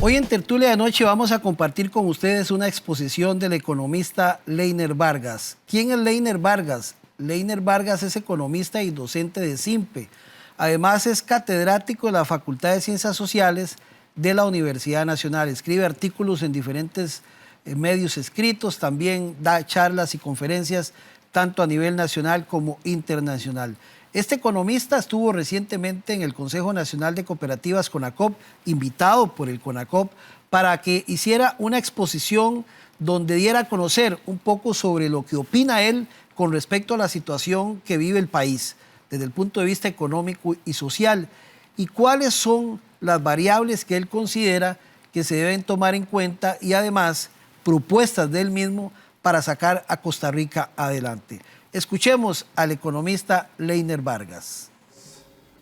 Hoy en Tertulia de Noche vamos a compartir con ustedes una exposición del economista Leiner Vargas. ¿Quién es Leiner Vargas? Leiner Vargas es economista y docente de SIMPE. Además es catedrático de la Facultad de Ciencias Sociales de la Universidad Nacional. Escribe artículos en diferentes medios escritos, también da charlas y conferencias tanto a nivel nacional como internacional. Este economista estuvo recientemente en el Consejo Nacional de Cooperativas CONACOP, invitado por el CONACOP, para que hiciera una exposición donde diera a conocer un poco sobre lo que opina él con respecto a la situación que vive el país, desde el punto de vista económico y social, y cuáles son las variables que él considera que se deben tomar en cuenta y además propuestas de él mismo para sacar a Costa Rica adelante. Escuchemos al economista Leiner Vargas.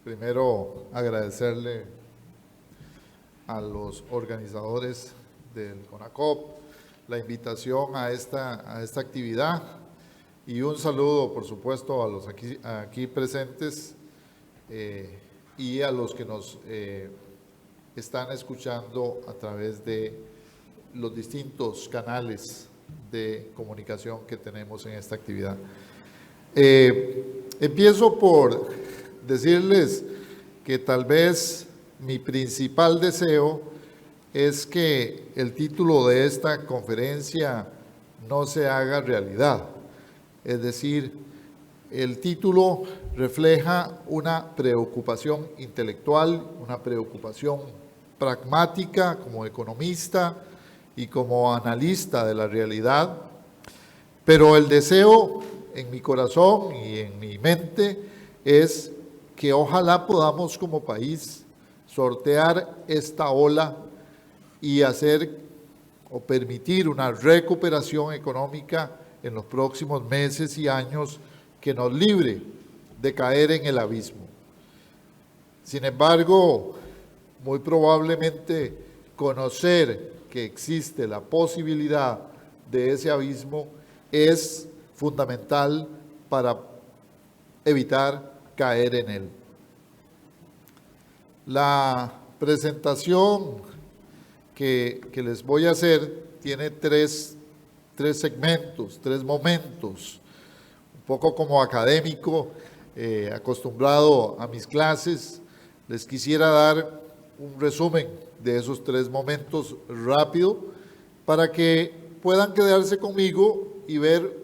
Primero, agradecerle a los organizadores del CONACOP la invitación a esta actividad y un saludo, por supuesto, a los aquí presentes y a los que nos están escuchando a través de los distintos canales de comunicación que tenemos en esta actividad. Empiezo por decirles que tal vez mi principal deseo es que el título de esta conferencia no se haga realidad. Es decir, el título refleja una preocupación intelectual, una preocupación pragmática como economista y como analista de la realidad, pero el deseo en mi corazón y en mi mente es que ojalá podamos como país sortear esta ola y hacer o permitir una recuperación económica en los próximos meses y años que nos libre de caer en el abismo. Sin embargo, muy probablemente conocer que existe la posibilidad de ese abismo es fundamental para evitar caer en él. La presentación que les voy a hacer tiene tres segmentos, tres momentos. Un poco como académico, acostumbrado a mis clases, les quisiera dar un resumen de esos tres momentos rápido para que puedan quedarse conmigo y ver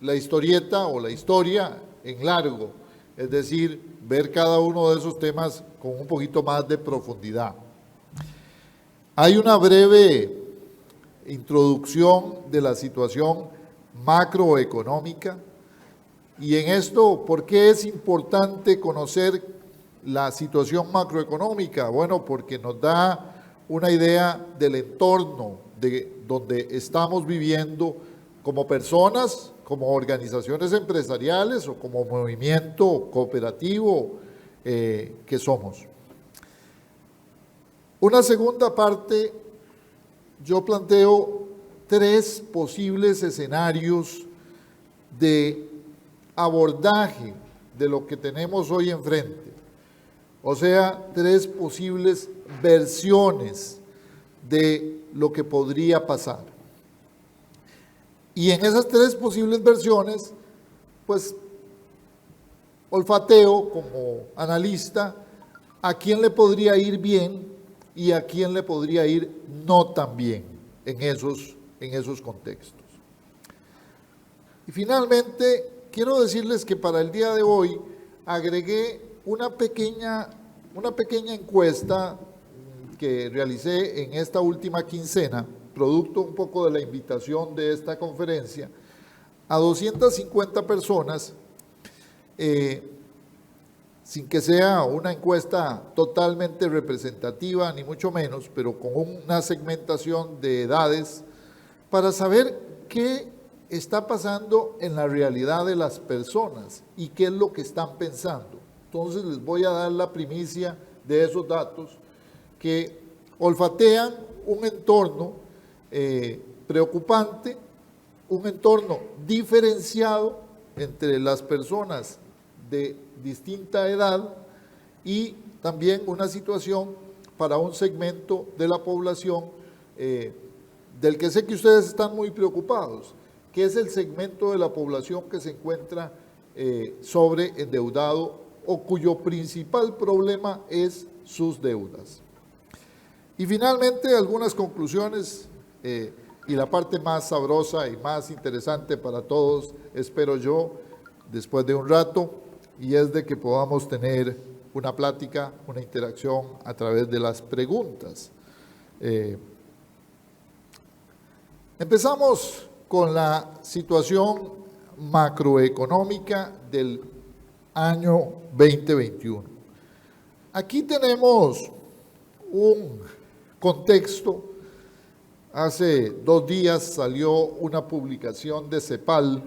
la historieta o la historia en largo, es decir, ver cada uno de esos temas con un poquito más de profundidad. Hay una breve introducción de la situación macroeconómica y en esto, ¿por qué es importante conocer la situación macroeconómica? Bueno, porque nos da una idea del entorno de donde estamos viviendo como personas, como organizaciones empresariales o como movimiento cooperativo que somos. Una segunda parte, yo planteo tres posibles escenarios de abordaje de lo que tenemos hoy enfrente. O sea, tres posibles versiones de lo que podría pasar. Y en esas tres posibles versiones, pues, olfateo como analista a quién le podría ir bien y a quién le podría ir no tan bien en esos contextos. Y finalmente, quiero decirles que para el día de hoy agregué una pequeña encuesta que realicé en esta última quincena, producto un poco de la invitación de esta conferencia, a 250 personas, sin que sea una encuesta totalmente representativa, ni mucho menos, pero con una segmentación de edades, para saber qué está pasando en la realidad de las personas y qué es lo que están pensando. Entonces les voy a dar la primicia de esos datos que olfatean un entorno preocupante, un entorno diferenciado entre las personas de distinta edad y también una situación para un segmento de la población del que sé que ustedes están muy preocupados, que es el segmento de la población que se encuentra sobreendeudado o cuyo principal problema es sus deudas. Y finalmente, algunas conclusiones y la parte más sabrosa y más interesante para todos, espero yo, después de un rato, y es de que podamos tener una plática, una interacción a través de las preguntas. Empezamos con la situación macroeconómica del año 2021. Aquí tenemos un contexto. Hace 2 días salió una publicación de CEPAL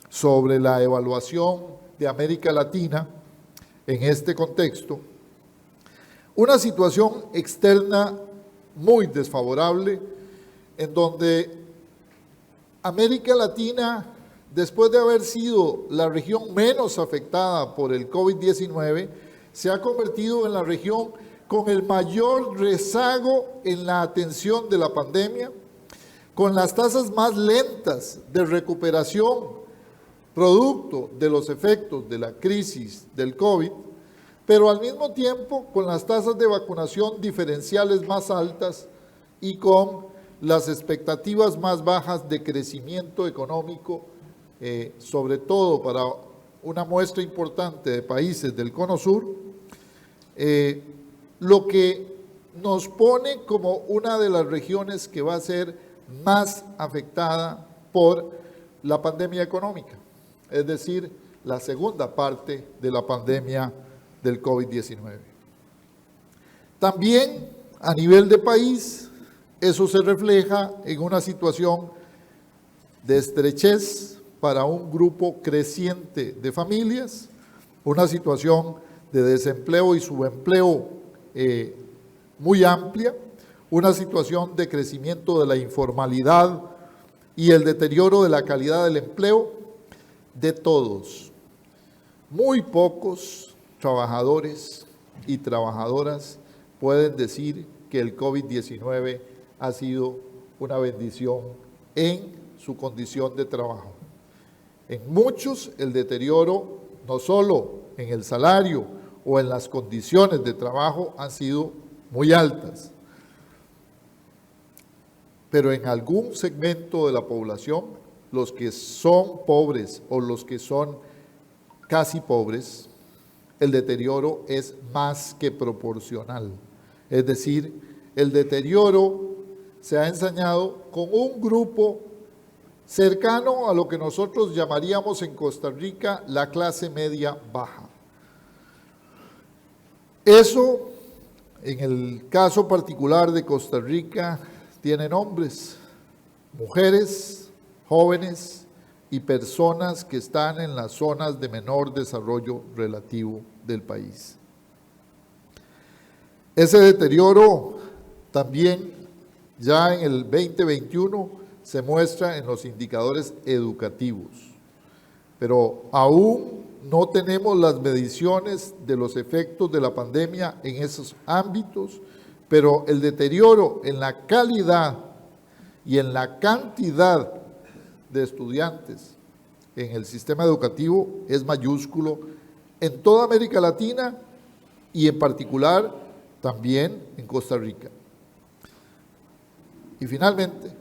sobre la evaluación de América Latina en este contexto. Una situación externa muy desfavorable, en donde América Latina, después de haber sido la región menos afectada por el COVID-19, se ha convertido en la región con el mayor rezago en la atención de la pandemia, con las tasas más lentas de recuperación producto de los efectos de la crisis del COVID, pero al mismo tiempo con las tasas de vacunación diferenciales más altas y con las expectativas más bajas de crecimiento económico, sobre todo para una muestra importante de países del Cono Sur, lo que nos pone como una de las regiones que va a ser más afectada por la pandemia económica, es decir, la segunda parte de la pandemia del COVID-19. También a nivel de país, eso se refleja en una situación de estrechez para un grupo creciente de familias, una situación de desempleo y subempleo muy amplia, una situación de crecimiento de la informalidad y el deterioro de la calidad del empleo de todos. Muy pocos trabajadores y trabajadoras pueden decir que el COVID-19 ha sido una bendición en su condición de trabajo. En muchos el deterioro, no solo en el salario o en las condiciones de trabajo, han sido muy altas. Pero en algún segmento de la población, los que son pobres o los que son casi pobres, el deterioro es más que proporcional. Es decir, el deterioro se ha ensañado con un grupo cercano a lo que nosotros llamaríamos en Costa Rica la clase media baja. Eso, en el caso particular de Costa Rica, tiene nombres: mujeres, jóvenes y personas que están en las zonas de menor desarrollo relativo del país. Ese deterioro también ya en el 2021 se muestra en los indicadores educativos, pero aún no tenemos las mediciones de los efectos de la pandemia en esos ámbitos, pero el deterioro en la calidad y en la cantidad de estudiantes en el sistema educativo es mayúsculo en toda América Latina y en particular también en Costa Rica. Y finalmente,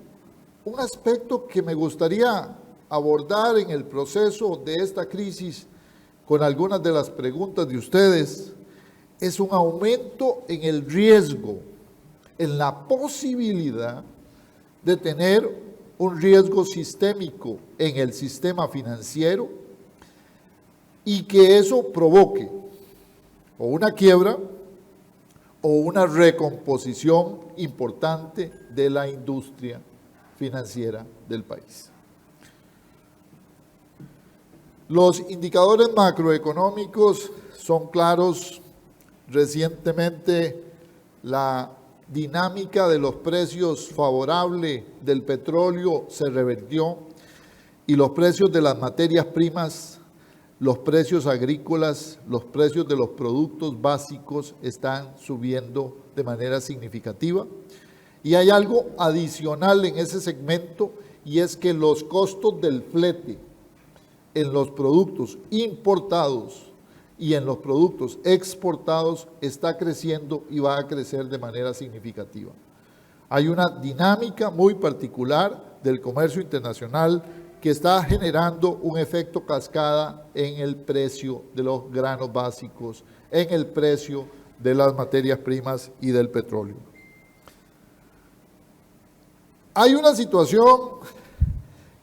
un aspecto que me gustaría abordar en el proceso de esta crisis con algunas de las preguntas de ustedes es un aumento en el riesgo, en la posibilidad de tener un riesgo sistémico en el sistema financiero y que eso provoque o una quiebra o una recomposición importante de la industria financiera del país. Los indicadores macroeconómicos son claros. Recientemente la dinámica de los precios favorable del petróleo se revertió y los precios de las materias primas los precios agrícolas, los precios de los productos básicos están subiendo de manera significativa. Y hay algo adicional en ese segmento, y es que los costos del flete en los productos importados y en los productos exportados está creciendo y va a crecer de manera significativa. Hay una dinámica muy particular del comercio internacional que está generando un efecto cascada en el precio de los granos básicos, en el precio de las materias primas y del petróleo. Hay una situación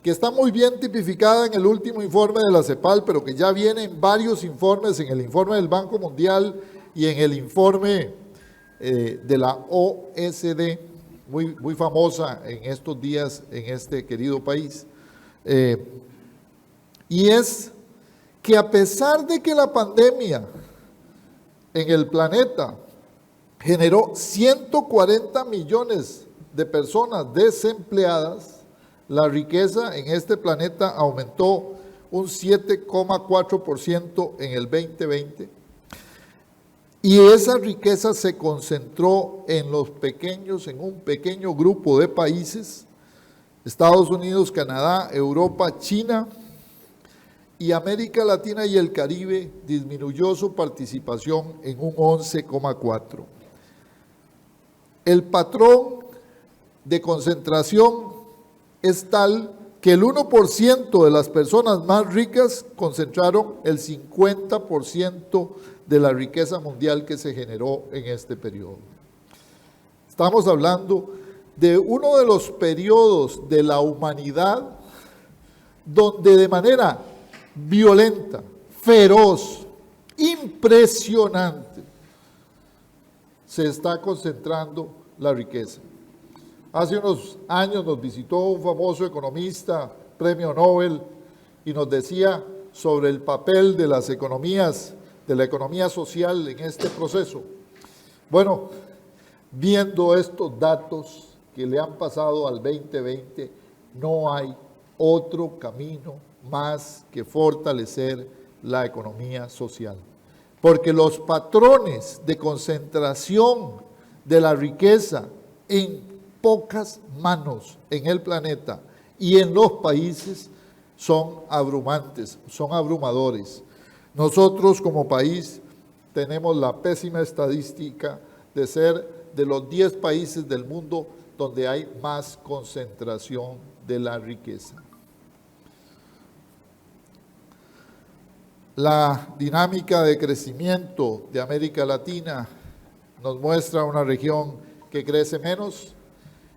que está muy bien tipificada en el último informe de la CEPAL, pero que ya viene en varios informes, en el informe del Banco Mundial y en el informe de la OECD, muy famosa en estos días en este querido país. Y es que a pesar de que la pandemia en el planeta generó 140 millones de personas desempleadas, la riqueza en este planeta aumentó un 7,4% en el 2020, y esa riqueza se concentró en un pequeño grupo de países: Estados Unidos, Canadá, Europa, China, y América Latina y el Caribe disminuyó su participación en un 11,4%. El patrón de concentración es tal que el 1% de las personas más ricas concentraron el 50% de la riqueza mundial que se generó en este periodo. Estamos hablando de uno de los periodos de la humanidad donde de manera violenta, feroz, impresionante, se está concentrando la riqueza. Hace unos años nos visitó un famoso economista, premio Nobel, y nos decía sobre el papel de las economías, de la economía social en este proceso. Bueno, viendo estos datos que le han pasado al 2020, no hay otro camino más que fortalecer la economía social. Porque los patrones de concentración de la riqueza en pocas manos en el planeta y en los países son abrumantes, son abrumadores. Nosotros como país tenemos la pésima estadística de ser de los 10 países del mundo donde hay más concentración de la riqueza. La dinámica de crecimiento de América Latina nos muestra una región que crece menos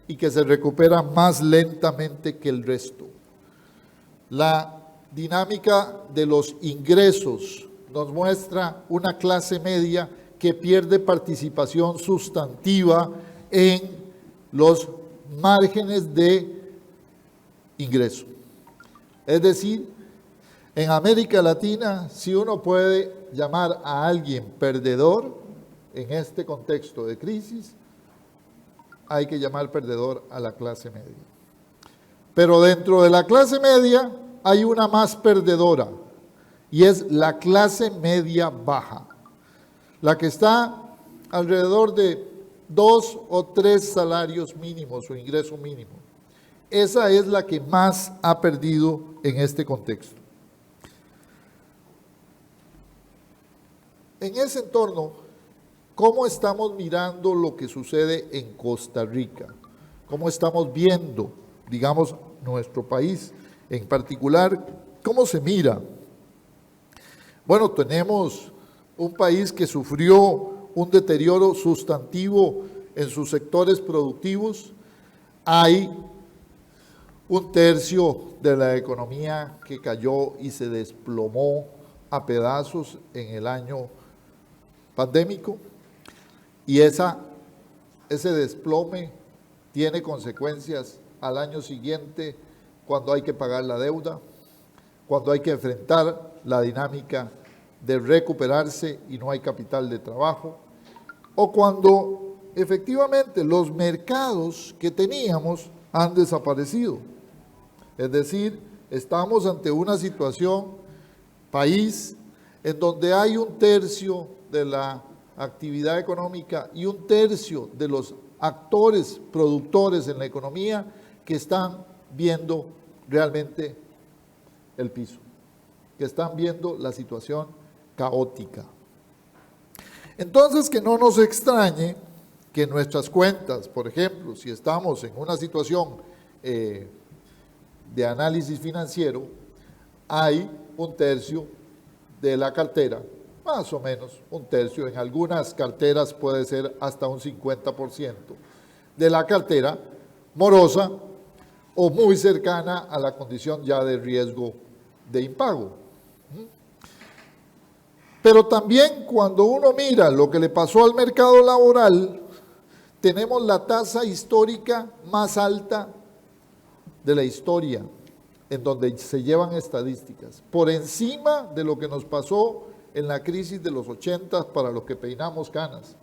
y que se recupera más lentamente que el resto. La dinámica de los ingresos nos muestra una clase media que pierde participación sustantiva en los márgenes de ingreso. Es decir, en América Latina, si uno puede llamar a alguien perdedor en este contexto de crisis, hay que llamar perdedor a la clase media. Pero dentro de la clase media hay una más perdedora, y es la clase media baja, la que está alrededor de 2 o 3 salarios mínimos o ingreso mínimo. Esa es la que más ha perdido en este contexto. En ese entorno, ¿cómo estamos mirando lo que sucede en Costa Rica? ¿Cómo estamos viendo, digamos, nuestro país en particular? ¿Cómo se mira? Bueno, tenemos un país que sufrió un deterioro sustantivo en sus sectores productivos. Hay un tercio de la economía que cayó y se desplomó a pedazos en el año pandémico, y ese desplome tiene consecuencias al año siguiente cuando hay que pagar la deuda, cuando hay que enfrentar la dinámica de recuperarse y no hay capital de trabajo, o cuando efectivamente los mercados que teníamos han desaparecido. Es decir, estamos ante una situación país en donde hay un tercio de la actividad económica y un tercio de los actores, productores en la economía que están viendo realmente el piso, que están viendo la situación caótica. Entonces, que no nos extrañe que nuestras cuentas, por ejemplo, si estamos en una situación de análisis financiero, hay un tercio de la cartera, más o menos un tercio, en algunas carteras puede ser hasta un 50% de la cartera morosa o muy cercana a la condición ya de riesgo de impago. Pero también cuando uno mira lo que le pasó al mercado laboral, tenemos la tasa histórica más alta de la historia, en donde se llevan estadísticas, por encima de lo que nos pasó en la crisis de los 80 para los que peinamos canas.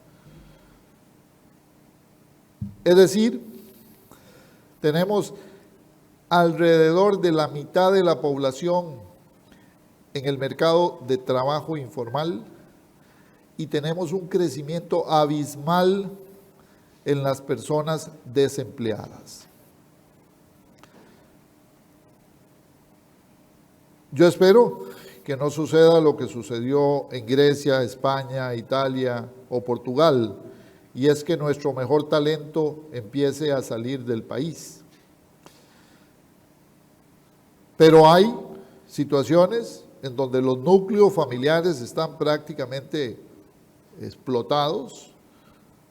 Es decir, tenemos alrededor de la mitad de la población en el mercado de trabajo informal y tenemos un crecimiento abismal en las personas desempleadas. Yo espero que no suceda lo que sucedió en Grecia, España, Italia o Portugal, y es que nuestro mejor talento empiece a salir del país. Pero hay situaciones en donde los núcleos familiares están prácticamente explotados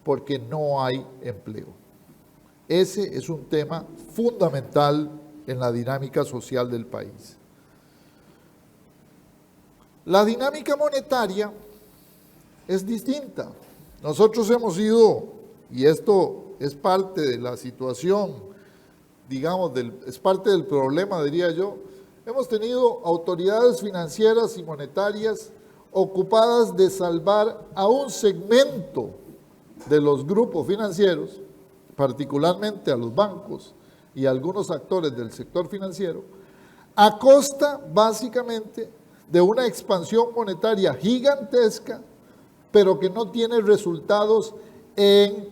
porque no hay empleo. Ese es un tema fundamental en la dinámica social del país. La dinámica monetaria es distinta. Nosotros hemos ido, y esto es parte de la situación, digamos, es parte del problema, diría yo, hemos tenido autoridades financieras y monetarias ocupadas de salvar a un segmento de los grupos financieros, particularmente a los bancos y a algunos actores del sector financiero, a costa básicamente de una expansión monetaria gigantesca, pero que no tiene resultados en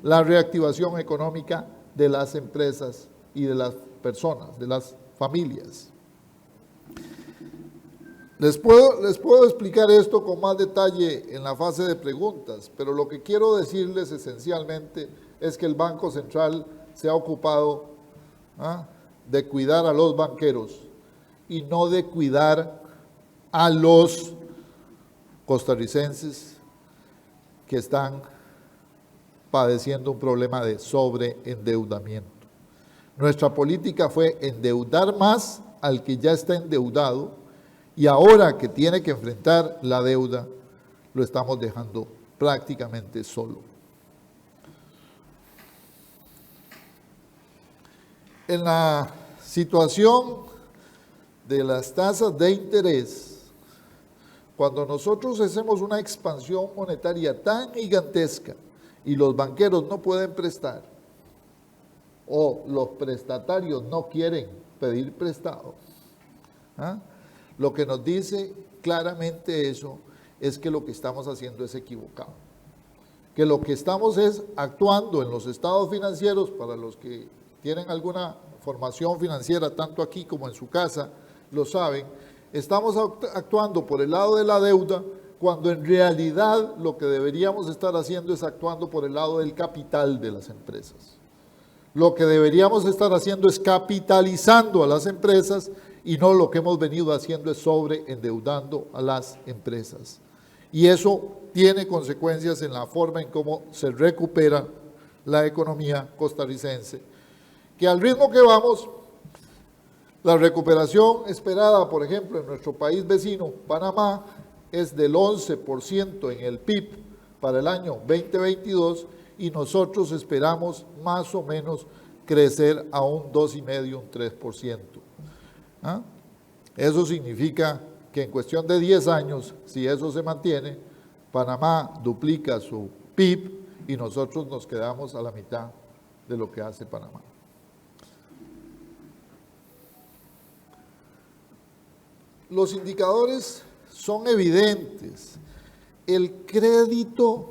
la reactivación económica de las empresas y de las personas, de las familias. Les puedo explicar esto con más detalle en la fase de preguntas, pero lo que quiero decirles esencialmente es que el Banco Central se ha ocupado de cuidar a los banqueros y no de cuidar a los costarricenses que están padeciendo un problema de sobreendeudamiento. Nuestra política fue endeudar más al que ya está endeudado y ahora que tiene que enfrentar la deuda, lo estamos dejando prácticamente solo. En la situación de las tasas de interés, cuando nosotros hacemos una expansión monetaria tan gigantesca y los banqueros no pueden prestar, o los prestatarios no quieren pedir prestado, lo que nos dice claramente eso es que lo que estamos haciendo es equivocado. Que lo que estamos es actuando en los estados financieros, para los que tienen alguna formación financiera, tanto aquí como en su casa, lo saben, estamos actuando por el lado de la deuda, cuando en realidad lo que deberíamos estar haciendo es actuando por el lado del capital de las empresas. Lo que deberíamos estar haciendo es capitalizando a las empresas y no lo que hemos venido haciendo es sobreendeudando a las empresas. Y eso tiene consecuencias en la forma en cómo se recupera la economía costarricense, que al ritmo que vamos, la recuperación esperada, por ejemplo, en nuestro país vecino, Panamá, es del 11% en el PIB para el año 2022 y nosotros esperamos más o menos crecer a un 2,5%, un 3%. Eso significa que en cuestión de 10 años, si eso se mantiene, Panamá duplica su PIB y nosotros nos quedamos a la mitad de lo que hace Panamá. los indicadores son evidentes. El crédito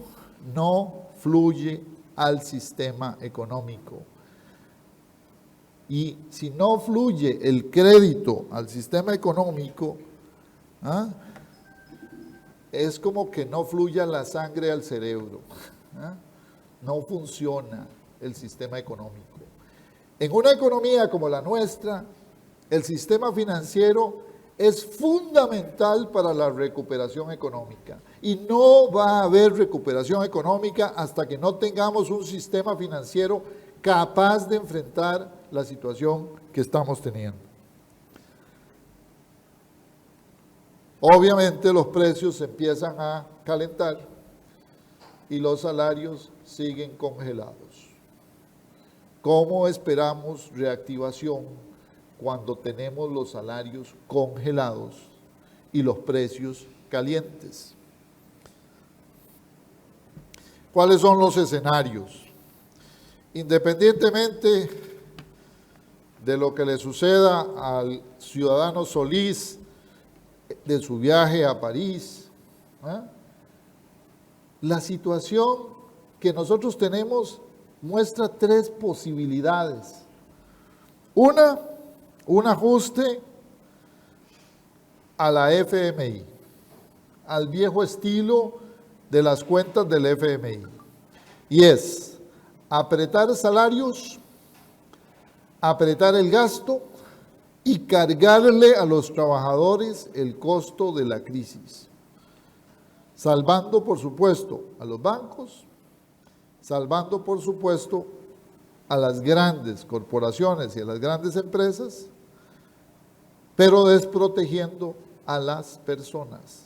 no fluye al sistema económico. Y si no fluye el crédito al sistema económico, ¿ah?, es como que no fluya la sangre al cerebro. ¿Ah? No funciona el sistema económico. En una economía como la nuestra, el sistema financiero es fundamental para la recuperación económica. Y no va a haber recuperación económica hasta que no tengamos un sistema financiero capaz de enfrentar la situación que estamos teniendo. Obviamente los precios se empiezan a calentar y los salarios siguen congelados. ¿Cómo esperamos reactivación cuando tenemos los salarios congelados y los precios calientes? ¿Cuáles son los escenarios? Independientemente de lo que le suceda al ciudadano Solís de su viaje a París, ¿eh?, la situación que nosotros tenemos muestra tres posibilidades. Una, un ajuste a la FMI, al viejo estilo de las cuentas del FMI, y es apretar salarios, apretar el gasto y cargarle a los trabajadores el costo de la crisis, salvando por supuesto a los bancos, salvando por supuesto a las grandes corporaciones y a las grandes empresas, pero desprotegiendo a las personas,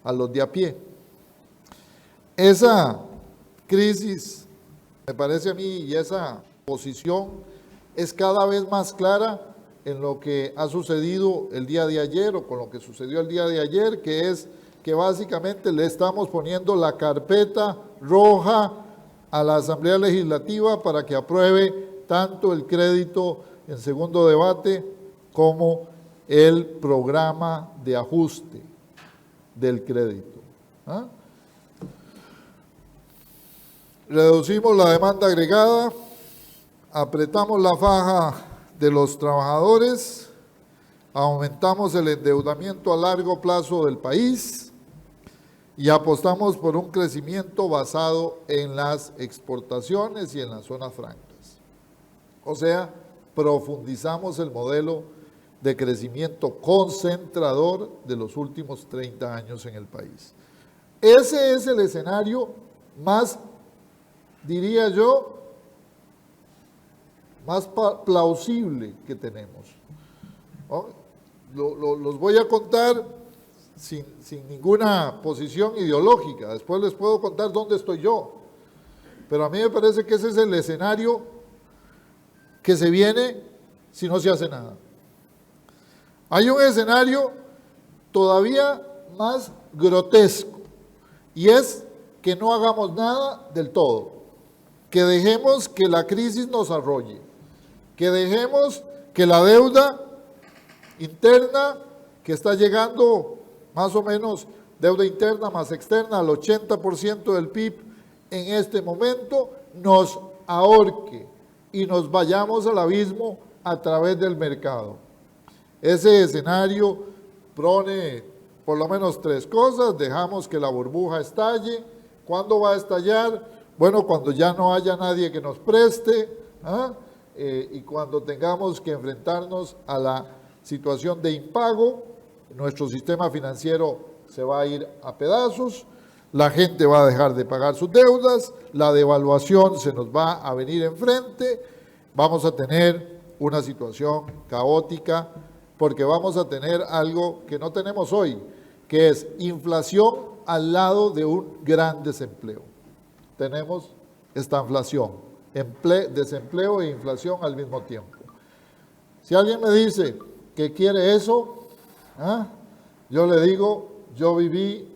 a los de a pie. Esa crisis, me parece a mí, y esa posición es cada vez más clara en lo que ha sucedido el día de ayer o con lo que sucedió el día de ayer, que es que básicamente le estamos poniendo la carpeta roja a la Asamblea Legislativa para que apruebe tanto el crédito en segundo debate como el programa de ajuste del crédito. ¿Ah? Reducimos la demanda agregada, apretamos la faja de los trabajadores, aumentamos el endeudamiento a largo plazo del país y apostamos por un crecimiento basado en las exportaciones y en las zonas francas. O sea, profundizamos el modelo de crecimiento concentrador de los últimos 30 años en el país. Ese es el escenario más, diría yo, más plausible que tenemos. ¿No? Los voy a contar sin ninguna posición ideológica. Después les puedo contar dónde estoy yo. Pero a mí me parece que ese es el escenario que se viene si no se hace nada. Hay un escenario todavía más grotesco y es que no hagamos nada del todo, que dejemos que la crisis nos arrolle, que dejemos que la deuda interna, que está llegando más o menos, deuda interna más externa al 80% del PIB en este momento, nos ahorque y nos vayamos al abismo a través del mercado. Ese escenario pone por lo menos tres cosas: dejamos que la burbuja estalle. ¿Cuándo va a estallar? Bueno, cuando ya no haya nadie que nos preste, y cuando tengamos que enfrentarnos a la situación de impago, nuestro sistema financiero se va a ir a pedazos, la gente va a dejar de pagar sus deudas, la devaluación se nos va a venir enfrente, vamos a tener una situación caótica, porque vamos a tener algo que no tenemos hoy, que es inflación al lado de un gran desempleo. Tenemos esta inflación, desempleo e inflación al mismo tiempo. Si alguien me dice que quiere eso, yo le digo, yo viví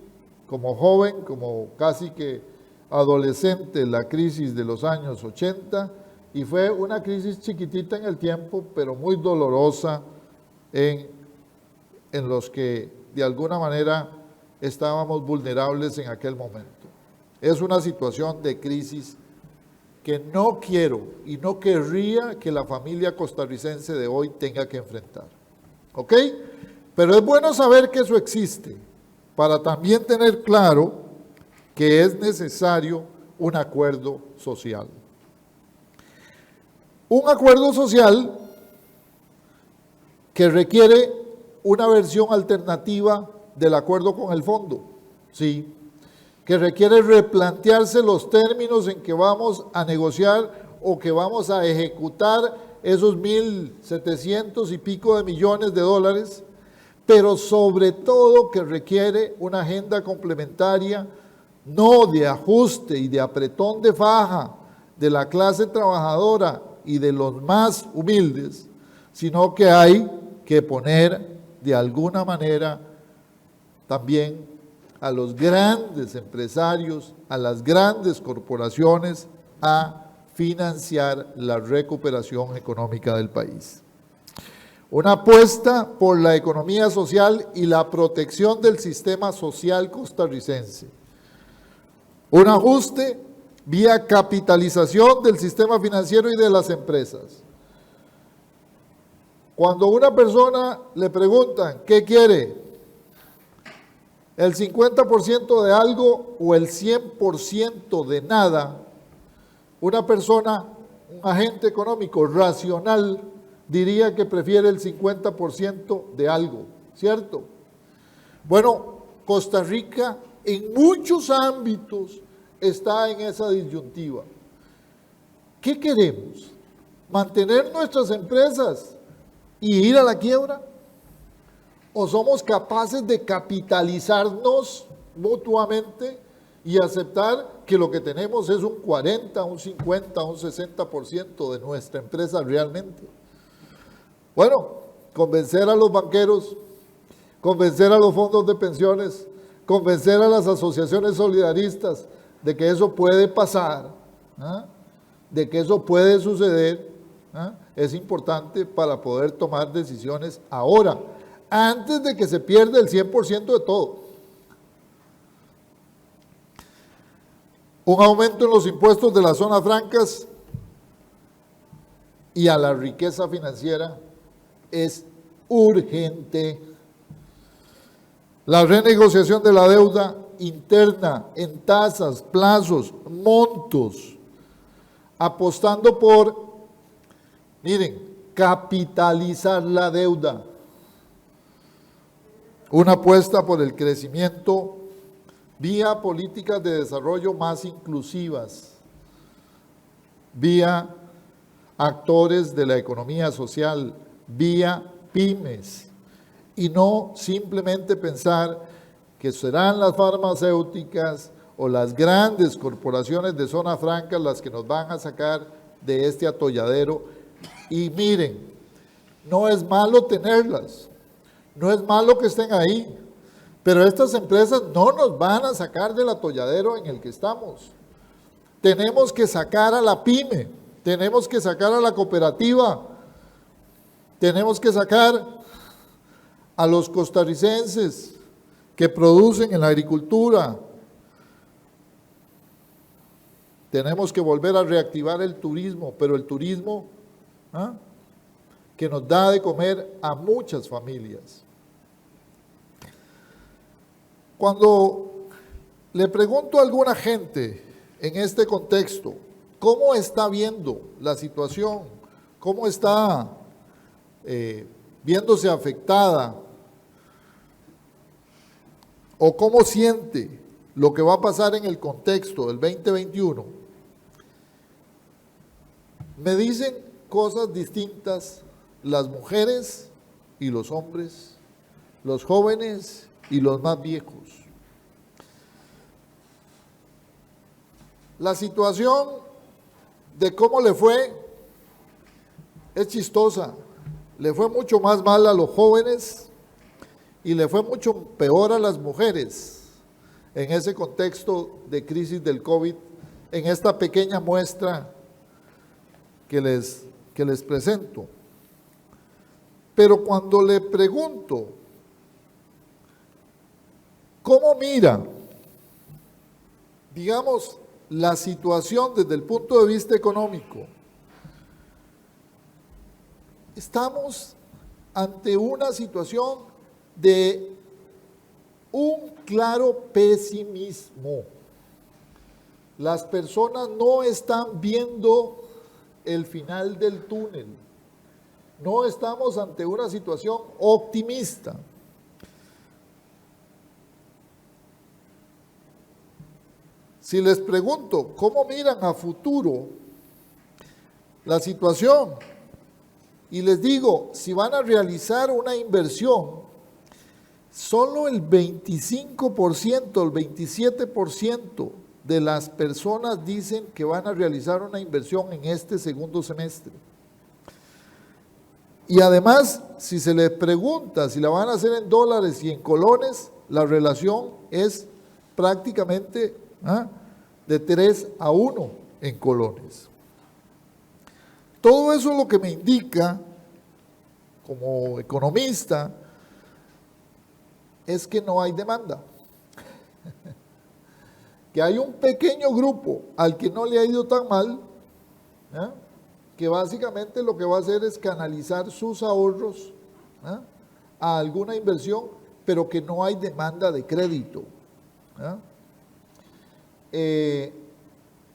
como joven, como casi que adolescente, la crisis de los años 80, y fue una crisis chiquitita en el tiempo, pero muy dolorosa en en los que de alguna manera estábamos vulnerables en aquel momento. Es una situación de crisis que no quiero y no querría que la familia costarricense de hoy tenga que enfrentar. ¿Ok? Pero es bueno saber que eso existe, para también tener claro que es necesario un acuerdo social. Un acuerdo social que requiere una versión alternativa del acuerdo con el fondo, sí, que requiere replantearse los términos en que vamos a negociar o que vamos a ejecutar esos 1.700 y pico de millones de dólares, pero sobre todo que requiere una agenda complementaria, no de ajuste y de apretón de faja de la clase trabajadora y de los más humildes, sino que hay que poner de alguna manera también a los grandes empresarios, a las grandes corporaciones, a financiar la recuperación económica del país. Una apuesta por la economía social y la protección del sistema social costarricense. Un ajuste vía capitalización del sistema financiero y de las empresas. Cuando a una persona le preguntan ¿qué quiere? ¿El 50% de algo o el 100% de nada? Una persona, un agente económico racional, diría que prefiere el 50% de algo, ¿cierto? Bueno, Costa Rica en muchos ámbitos está en esa disyuntiva. ¿Qué queremos? ¿Mantener nuestras empresas y ir a la quiebra? ¿O somos capaces de capitalizarnos mutuamente y aceptar que lo que tenemos es un 40, un 50, un 60% de nuestra empresa realmente? Bueno, convencer a los banqueros, convencer a los fondos de pensiones, convencer a las asociaciones solidaristas de que eso puede pasar, de que eso puede suceder, es importante para poder tomar decisiones ahora, antes de que se pierda el 100% de todo. Un aumento en los impuestos de las zonas francas y a la riqueza financiera es urgente. La renegociación de la deuda interna en tasas, plazos, montos, apostando por, miren, capitalizar la deuda. Una apuesta por el crecimiento vía políticas de desarrollo más inclusivas, vía actores de la economía social, vía pymes, y no simplemente pensar que serán las farmacéuticas o las grandes corporaciones de zona franca las que nos van a sacar de este atolladero. Y miren, no es malo tenerlas, no es malo que estén ahí, pero estas empresas no nos van a sacar del atolladero en el que estamos. Tenemos que sacar a la pyme, tenemos que sacar a la cooperativa, tenemos que sacar a los costarricenses que producen en la agricultura. Tenemos que volver a reactivar el turismo, pero el turismo que nos da de comer a muchas familias. Cuando le pregunto a alguna gente en este contexto, ¿cómo está viendo la situación? ¿Cómo está viéndose afectada? ¿O cómo siente lo que va a pasar en el contexto del 2021? Me dicen cosas distintas las mujeres y los hombres, los jóvenes y los más viejos. La situación de cómo le fue es chistosa. Le fue mucho más mal a los jóvenes y le fue mucho peor a las mujeres en ese contexto de crisis del COVID, en esta pequeña muestra que les presento. Pero cuando le pregunto ¿Cómo mira, digamos, la situación desde el punto de vista económico? Estamos ante una situación de un claro pesimismo. Las personas no están viendo el final del túnel. No estamos ante una situación optimista. Si les pregunto cómo miran a futuro la situación y les digo si van a realizar una inversión, solo el 25%, el 27% de las personas dicen que van a realizar una inversión en este segundo semestre. Y además, si se les pregunta si la van a hacer en dólares y en colones, la relación es prácticamente de 3-1 en colones. Todo eso es lo que me indica, como economista, es que no hay demanda. Que hay un pequeño grupo al que no le ha ido tan mal, que básicamente lo que va a hacer es canalizar sus ahorros a alguna inversión, pero que no hay demanda de crédito.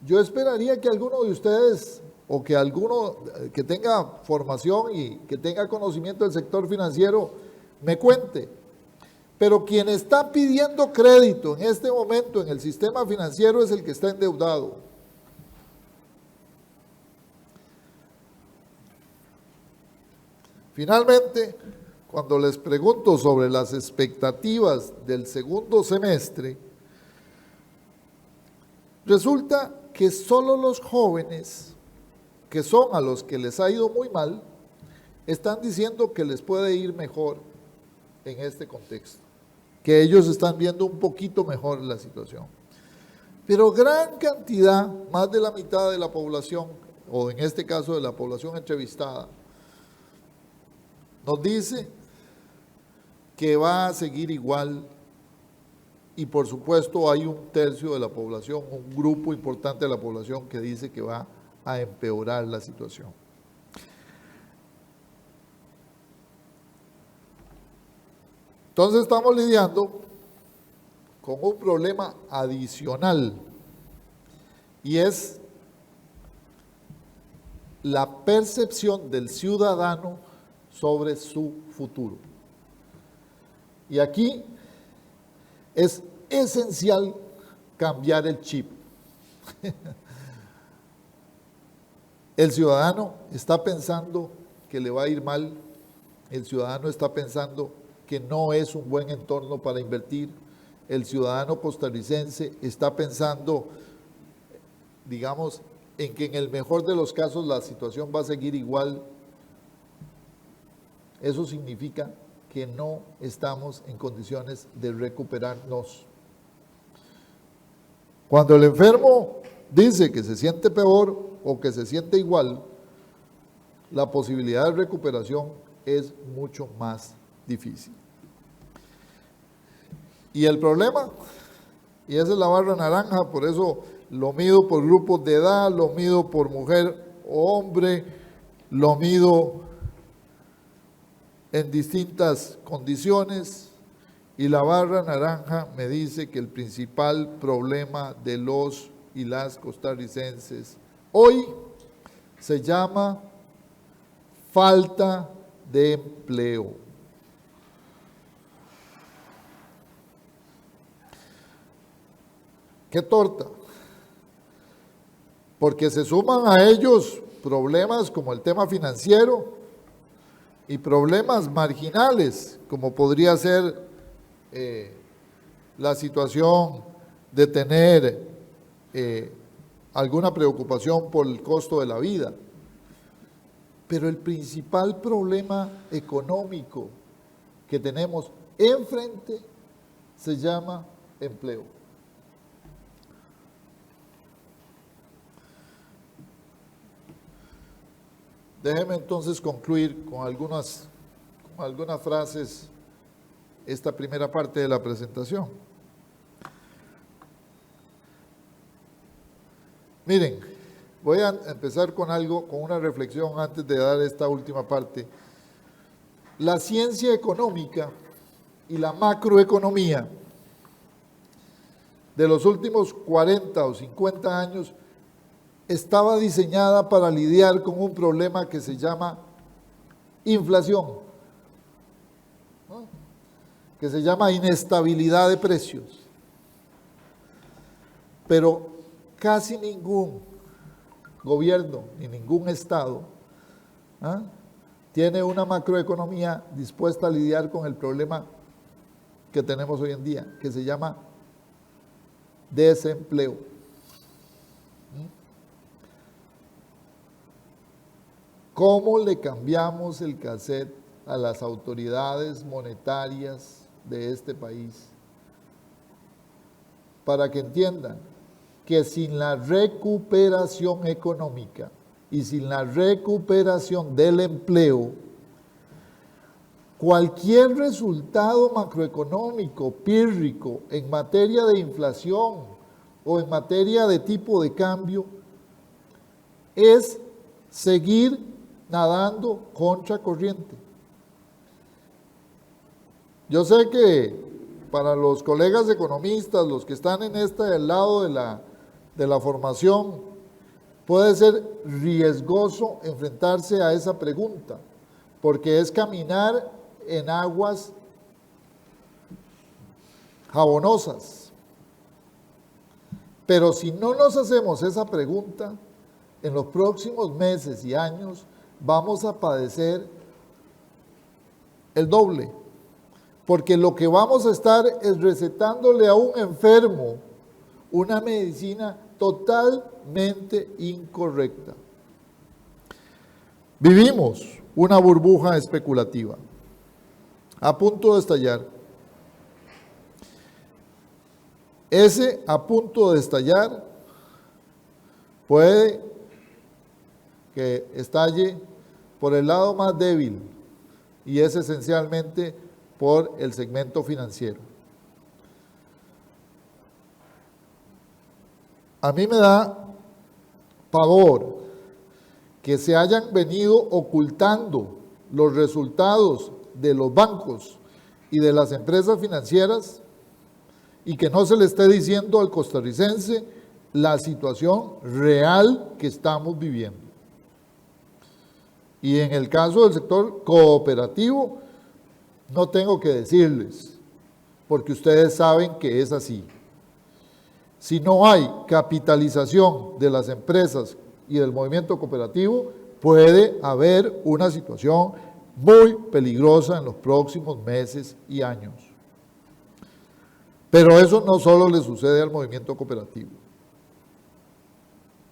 Yo esperaría que alguno de ustedes, o que alguno que tenga formación y que tenga conocimiento del sector financiero, me cuente. Pero quien está pidiendo crédito en este momento en el sistema financiero es el que está endeudado. Finalmente, cuando les pregunto sobre las expectativas del segundo semestre, resulta que solo los jóvenes, que son a los que les ha ido muy mal, están diciendo que les puede ir mejor en este contexto, que ellos están viendo un poquito mejor la situación. Pero gran cantidad, más de la mitad de la población, o en este caso de la población entrevistada, nos dice que va a seguir igual, y por supuesto hay un tercio de la población, un grupo importante de la población que dice que va a empeorar la situación. Entonces estamos lidiando con un problema adicional, y es la percepción del ciudadano sobre su futuro. Y aquí es esencial cambiar el chip. El ciudadano está pensando que le va a ir mal, el ciudadano está pensando que no es un buen entorno para invertir, el ciudadano costarricense está pensando, digamos, en que en el mejor de los casos la situación va a seguir igual. Eso significa que no estamos en condiciones de recuperarnos. Cuando el enfermo dice que se siente peor o que se siente igual, la posibilidad de recuperación es mucho más difícil. Y el problema, y esa es la barra naranja, por eso lo mido por grupos de edad, lo mido por mujer o hombre, lo mido en distintas condiciones, y la barra naranja me dice que el principal problema de los y las costarricenses hoy se llama falta de empleo. ¡Qué torta! Porque se suman a ellos problemas como el tema financiero y problemas marginales, como podría ser la situación de tener alguna preocupación por el costo de la vida. Pero el principal problema económico que tenemos enfrente se llama empleo. Déjeme entonces concluir con algunas frases esta primera parte de la presentación. Miren, voy a empezar con algo, con una reflexión antes de dar esta última parte. La ciencia económica y la macroeconomía de los últimos 40 o 50 años estaba diseñada para lidiar con un problema que se llama inflación, ¿no? Que se llama inestabilidad de precios. Pero casi ningún gobierno ni ningún estado tiene una macroeconomía dispuesta a lidiar con el problema que tenemos hoy en día, que se llama desempleo. ¿Cómo le cambiamos el cassette a las autoridades monetarias de este país para que entiendan que sin la recuperación económica y sin la recuperación del empleo, cualquier resultado macroeconómico pírrico en materia de inflación o en materia de tipo de cambio es seguir nadando contra corriente? Yo sé que para los colegas economistas, los que están en este lado de la formación, puede ser riesgoso enfrentarse a esa pregunta, porque es caminar en aguas jabonosas. Pero si no nos hacemos esa pregunta, en los próximos meses y años vamos a padecer el doble, porque lo que vamos a estar es recetándole a un enfermo una medicina totalmente incorrecta. Vivimos una burbuja especulativa a punto de estallar. Ese a punto de estallar puede que estalle por el lado más débil, y es esencialmente por el segmento financiero. A mí me da pavor que se hayan venido ocultando los resultados de los bancos y de las empresas financieras y que no se le esté diciendo al costarricense la situación real que estamos viviendo. Y en el caso del sector cooperativo, no tengo que decirles, porque ustedes saben que es así. Si no hay capitalización de las empresas y del movimiento cooperativo, puede haber una situación muy peligrosa en los próximos meses y años. Pero eso no solo le sucede al movimiento cooperativo,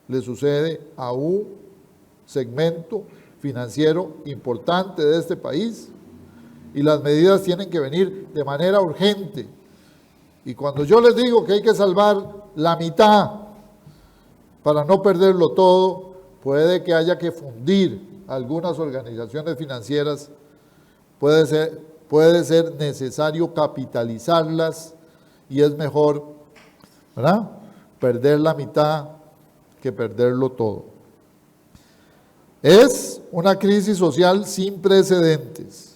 le sucede a un segmento financiero importante de este país, y las medidas tienen que venir de manera urgente. Y cuando yo les digo que hay que salvar la mitad para no perderlo todo, puede que haya que fundir algunas organizaciones financieras, puede ser necesario capitalizarlas, y es mejor, ¿verdad?, perder la mitad que perderlo todo. Es una crisis social sin precedentes.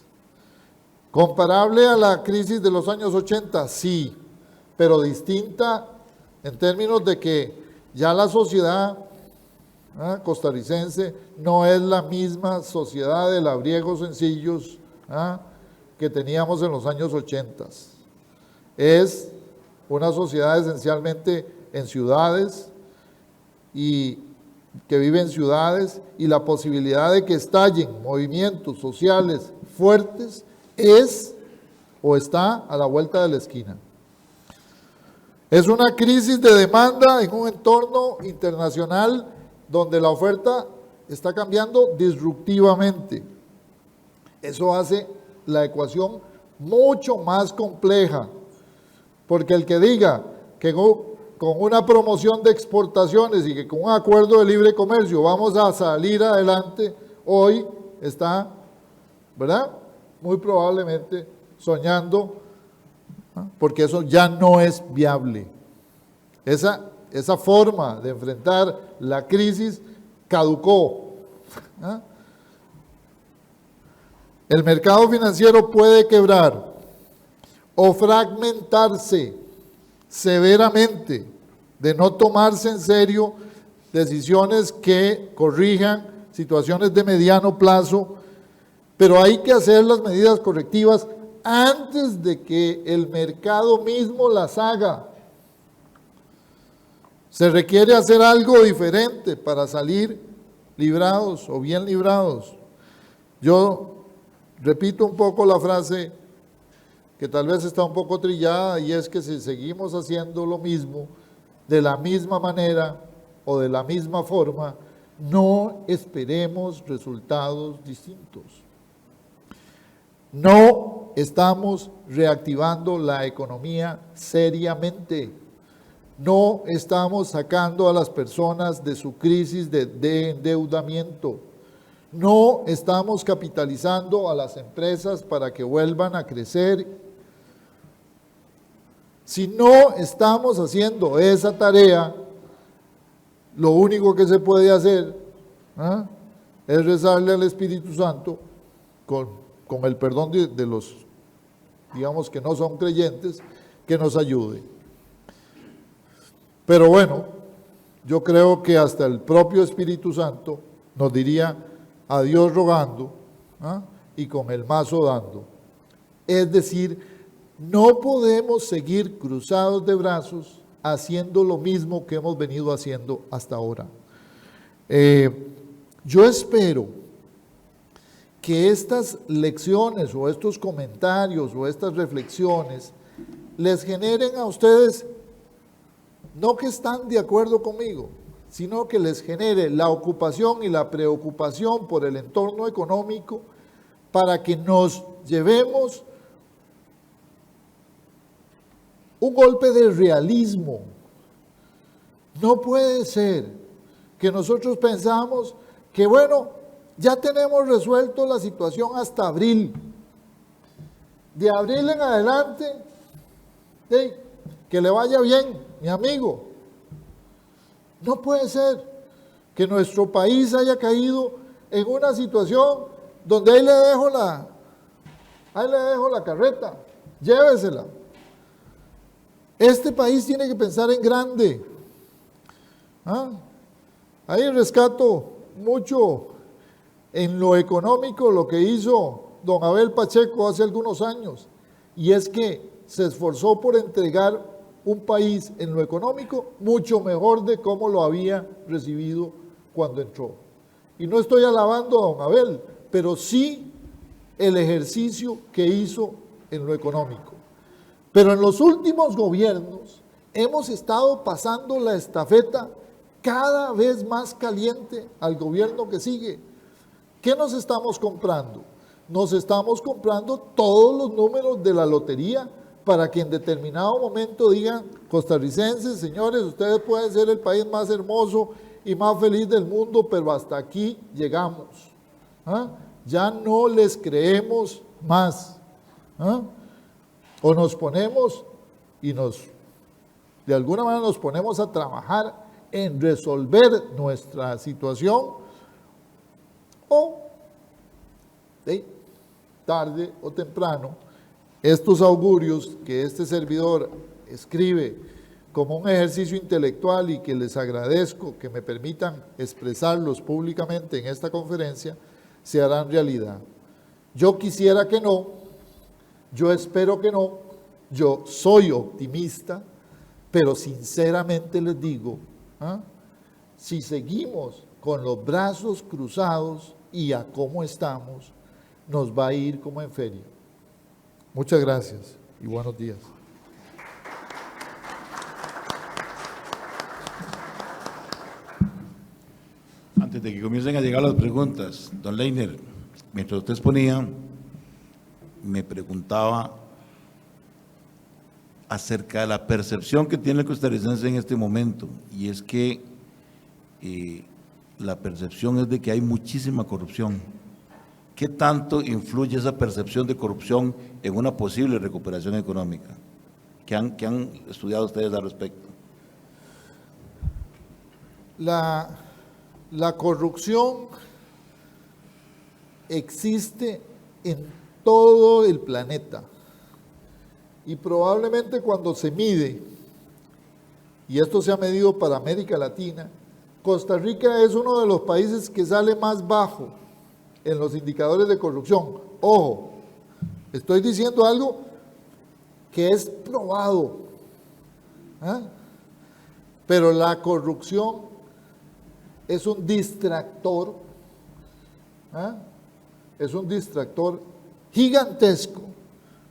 ¿Comparable a la crisis de los años 80? Sí, pero distinta en términos de que ya la sociedad costarricense no es la misma sociedad de labriegos sencillos que teníamos en los años 80. Es una sociedad esencialmente en ciudades y que vive en ciudades, y la posibilidad de que estallen movimientos sociales fuertes es o está a la vuelta de la esquina. Es una crisis de demanda en un entorno internacional donde la oferta está cambiando disruptivamente. Eso hace la ecuación mucho más compleja, porque el que diga que con una promoción de exportaciones y que con un acuerdo de libre comercio vamos a salir adelante, hoy está, ¿verdad?, muy probablemente soñando, porque eso ya no es viable. esa forma de enfrentar la crisis caducó. ¿Ah? El mercado financiero puede quebrar o fragmentarse severamente de no tomarse en serio decisiones que corrijan situaciones de mediano plazo, pero hay que hacer las medidas correctivas antes de que el mercado mismo las haga. Se requiere hacer algo diferente para salir librados o bien librados. Yo repito un poco la frase que tal vez está un poco trillada, y es que si seguimos haciendo lo mismo, de la misma manera o de la misma forma, no esperemos resultados distintos. No estamos reactivando la economía seriamente. No estamos sacando a las personas de su crisis de endeudamiento. No estamos capitalizando a las empresas para que vuelvan a crecer. Si no estamos haciendo esa tarea, lo único que se puede hacer es rezarle al Espíritu Santo con el perdón de los, digamos, que no son creyentes, que nos ayude. Pero bueno, yo creo que hasta el propio Espíritu Santo nos diría: a Dios rogando y con el mazo dando. Es decir, no podemos seguir cruzados de brazos haciendo lo mismo que hemos venido haciendo hasta ahora. Yo espero que estas lecciones o estos comentarios o estas reflexiones les generen a ustedes, no que están de acuerdo conmigo, sino que les genere la ocupación y la preocupación por el entorno económico, para que nos llevemos un golpe de realismo. No puede ser que nosotros pensamos que, bueno, ya tenemos resuelto la situación hasta abril. De abril en adelante, que le vaya bien, mi amigo. No puede ser que nuestro país haya caído en una situación donde ahí le dejo la carreta, llévesela. Este país tiene que pensar en grande. Ahí rescato mucho en lo económico lo que hizo don Abel Pacheco hace algunos años, y es que se esforzó por entregar un país en lo económico mucho mejor de cómo lo había recibido cuando entró. Y no estoy alabando a don Abel, pero sí el ejercicio que hizo en lo económico. Pero en los últimos gobiernos hemos estado pasando la estafeta cada vez más caliente al gobierno que sigue. ¿Qué nos estamos comprando? Nos estamos comprando todos los números de la lotería para que en determinado momento digan: costarricenses, señores, ustedes pueden ser el país más hermoso y más feliz del mundo, pero hasta aquí llegamos. Ya no les creemos más. O nos ponemos de alguna manera nos ponemos a trabajar en resolver nuestra situación, o tarde o temprano estos augurios que este servidor escribe como un ejercicio intelectual y que les agradezco que me permitan expresarlos públicamente en esta conferencia, se harán realidad. Yo quisiera que no, yo espero que no, yo soy optimista, pero sinceramente les digo, si seguimos con los brazos cruzados y a cómo estamos, nos va a ir como en feria. Muchas gracias y buenos días. Antes de que comiencen a llegar las preguntas, don Leiner, mientras usted exponía, me preguntaba acerca de la percepción que tiene el costarricense en este momento, y es que la percepción es de que hay muchísima corrupción. ¿Qué tanto influye esa percepción de corrupción en una posible recuperación económica? ¿Qué han estudiado ustedes al respecto? La corrupción existe en todo el planeta y probablemente cuando se mide, y esto se ha medido para América Latina, Costa Rica es uno de los países que sale más bajo en los indicadores de corrupción. Ojo, estoy diciendo algo que es probado, ¿ah? Pero la corrupción es un distractor, ¿ah? Es un distractor gigantesco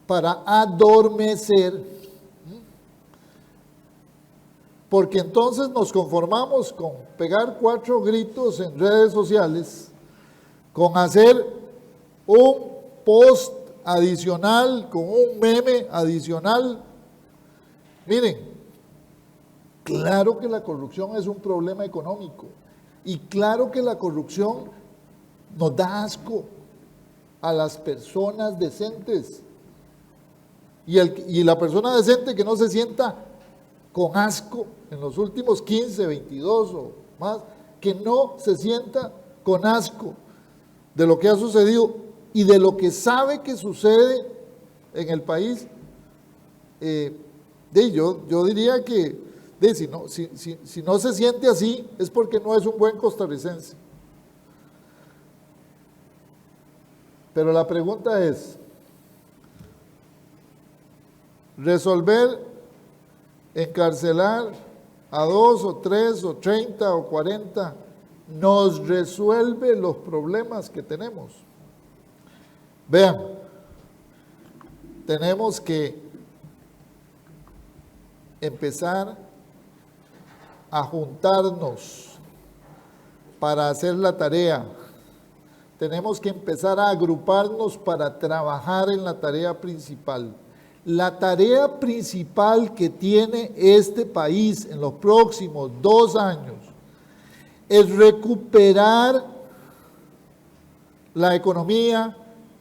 para adormecer, porque entonces nos conformamos con pegar 4 gritos en redes sociales, con hacer un post adicional, con un meme adicional. Miren, claro que la corrupción es un problema económico y claro que la corrupción nos da asco a las personas decentes. Y la persona decente que no se sienta con asco en los últimos 15, 22 o más, que no se sienta con asco de lo que ha sucedido y de lo que sabe que sucede en el país, yo diría que si no se siente así es porque no es un buen costarricense. Pero la pregunta es, resolver, encarcelar a 2 o 3 o 30 o 40, ¿nos resuelve los problemas que tenemos? Vean, tenemos que empezar a juntarnos para hacer la tarea. Tenemos que empezar a agruparnos para trabajar en la tarea principal. La tarea principal que tiene este país en los próximos 2 años es recuperar la economía,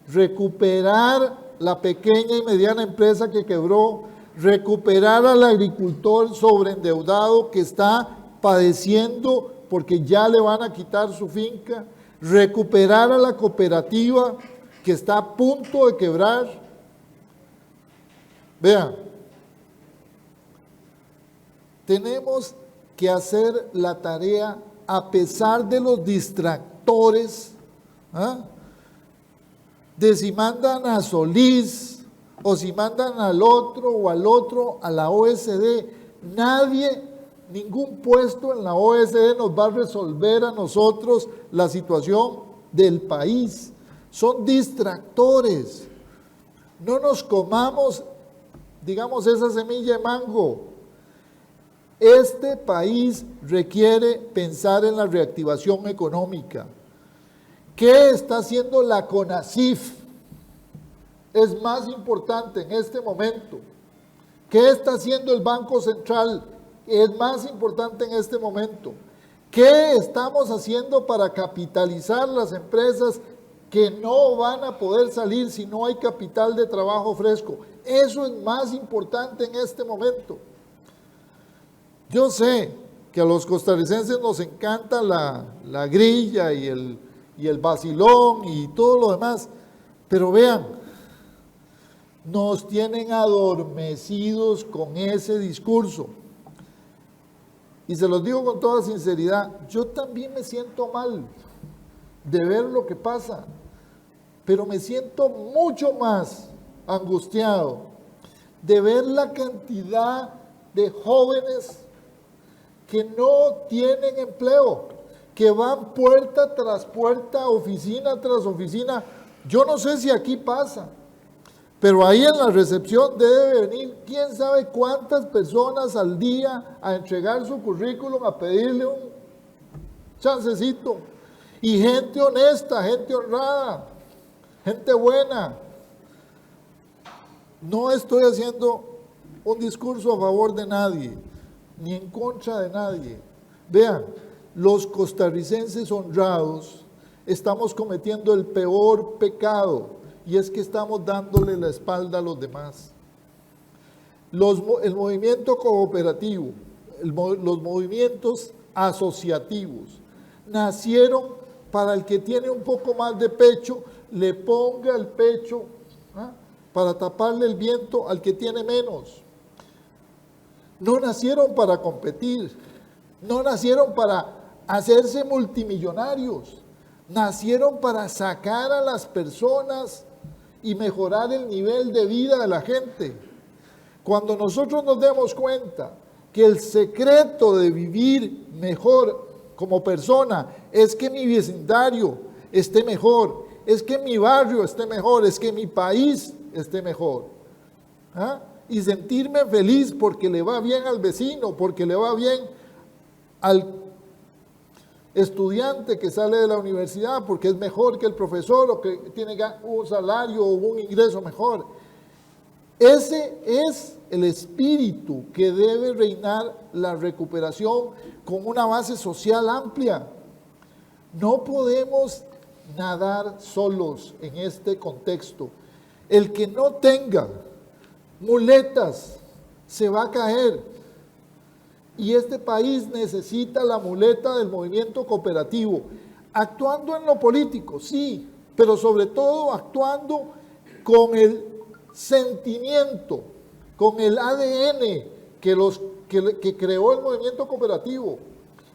recuperar la pequeña y mediana empresa que quebró, recuperar al agricultor sobreendeudado que está padeciendo porque ya le van a quitar su finca, recuperar a la cooperativa que está a punto de quebrar. Vean, tenemos que hacer la tarea a pesar de los distractores, ¿ah? De si mandan a Solís o si mandan al otro a la OSD. Nadie, ningún puesto en la OSD nos va a resolver a nosotros la situación del país. Son distractores. No nos comamos, digamos, esa semilla de mango. Este país requiere pensar en la reactivación económica. ¿Qué está haciendo la CONACYF? Es más importante en este momento. ¿Qué está haciendo el Banco Central? Es más importante en este momento. ¿Qué estamos haciendo para capitalizar las empresas que no van a poder salir si no hay capital de trabajo fresco? Eso es más importante en este momento. Yo sé que a los costarricenses nos encanta la grilla y el vacilón y todo lo demás, pero vean, nos tienen adormecidos con ese discurso. Y se los digo con toda sinceridad, yo también me siento mal de ver lo que pasa, pero me siento mucho más angustiado de ver la cantidad de jóvenes que no tienen empleo, que van puerta tras puerta, oficina tras oficina. Yo no sé si aquí pasa, pero ahí en la recepción debe venir quién sabe cuántas personas al día a entregar su currículum, a pedirle un chancecito. Y gente honesta, gente honrada, gente buena. No estoy haciendo un discurso a favor de nadie, ni en contra de nadie. Vean, los costarricenses honrados estamos cometiendo el peor pecado, y es que estamos dándole la espalda a los demás. El movimiento cooperativo, los movimientos asociativos. Nacieron para el que tiene un poco más de pecho, le ponga el pecho para taparle el viento al que tiene menos. No nacieron para competir, no nacieron para hacerse multimillonarios, nacieron para sacar a las personas y mejorar el nivel de vida de la gente. Cuando nosotros nos demos cuenta que el secreto de vivir mejor como persona es que mi vecindario esté mejor, es que mi barrio esté mejor, es que mi país esté mejor. Y sentirme feliz porque le va bien al vecino, porque le va bien al estudiante que sale de la universidad, porque es mejor que el profesor o que tiene un salario o un ingreso mejor. Ese es el espíritu que debe reinar la recuperación con una base social amplia. No podemos nadar solos en este contexto. El que no tenga muletas se va a caer. Y este país necesita la muleta del movimiento cooperativo, actuando en lo político, sí, pero sobre todo actuando con el sentimiento, con el ADN que creó el movimiento cooperativo.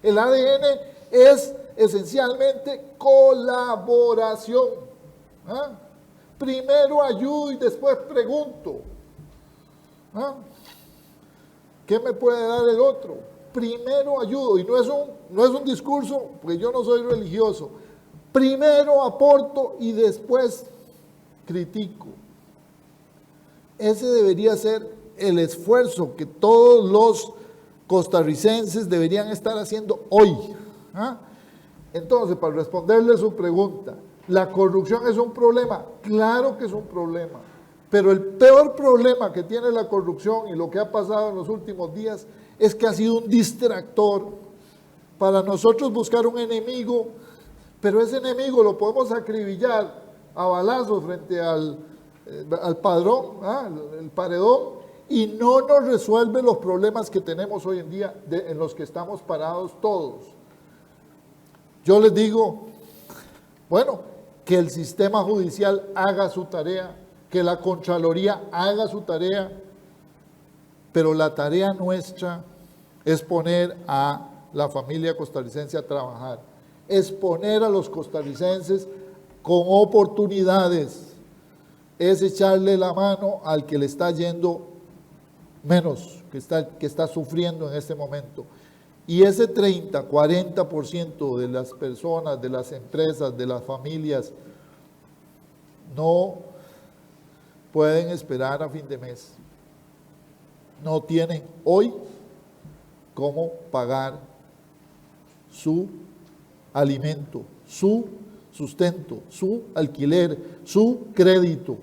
El ADN es esencialmente colaboración. Primero ayudo y después pregunto. ¿Qué me puede dar el otro? Primero ayudo, y no es un discurso, porque yo no soy religioso. Primero aporto y después critico. Ese debería ser el esfuerzo que todos los costarricenses deberían estar haciendo hoy. Entonces, para responderle su pregunta, ¿la corrupción es un problema? Claro que es un problema. Pero el peor problema que tiene la corrupción y lo que ha pasado en los últimos días es que ha sido un distractor para nosotros buscar un enemigo, pero ese enemigo lo podemos acribillar a balazos frente al padrón, el paredón, y no nos resuelve los problemas que tenemos hoy en día en los que estamos parados todos. Yo les digo, bueno, que el sistema judicial haga su tarea, que la Contraloría haga su tarea, pero la tarea nuestra es poner a la familia costarricense a trabajar, es poner a los costarricenses con oportunidades, es echarle la mano al que le está yendo menos, que está sufriendo en este momento. Y ese 30, 40% de las personas, de las empresas, de las familias, no pueden esperar a fin de mes. No tienen hoy cómo pagar su alimento, su sustento, su alquiler, su crédito.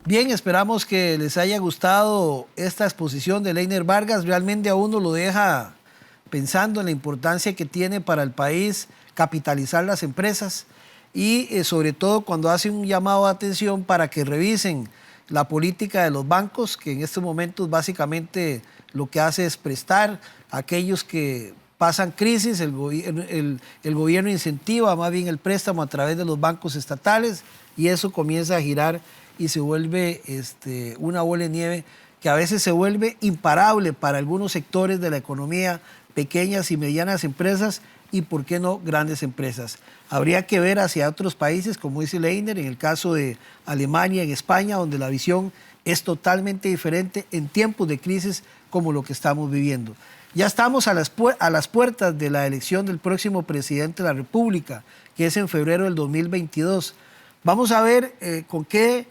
Bien, esperamos que les haya gustado esta exposición de Leiner Vargas. Realmente a uno lo deja pensando en la importancia que tiene para el país capitalizar las empresas y sobre todo cuando hace un llamado de atención para que revisen la política de los bancos, que en estos momentos básicamente lo que hace es prestar a aquellos que pasan crisis. El gobierno incentiva más bien el préstamo a través de los bancos estatales y eso comienza a girar y se vuelve una bola de nieve que a veces se vuelve imparable para algunos sectores de la economía, pequeñas y medianas empresas y, ¿por qué no, grandes empresas? Habría que ver hacia otros países, como dice Leiner, en el caso de Alemania, en España, donde la visión es totalmente diferente en tiempos de crisis como lo que estamos viviendo. Ya estamos a las puertas de la elección del próximo presidente de la República, que es en febrero del 2022. Vamos a ver con qué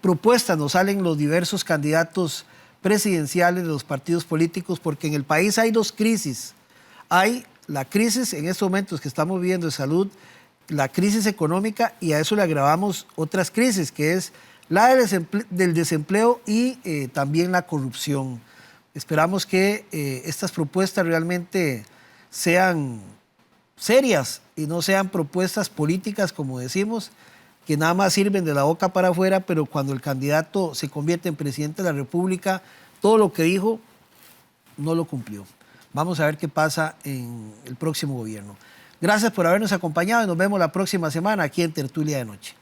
propuestas nos salen los diversos candidatos presidenciales de los partidos políticos, porque en el país hay dos crisis. Hay la crisis en estos momentos que estamos viviendo de salud, la crisis económica, y a eso le agravamos otras crisis, que es la del desempleo y también la corrupción. Esperamos que estas propuestas realmente sean serias y no sean propuestas políticas, como decimos, que nada más sirven de la boca para afuera, pero cuando el candidato se convierte en presidente de la República, todo lo que dijo no lo cumplió. Vamos a ver qué pasa en el próximo gobierno. Gracias por habernos acompañado y nos vemos la próxima semana aquí en Tertulia de Noche.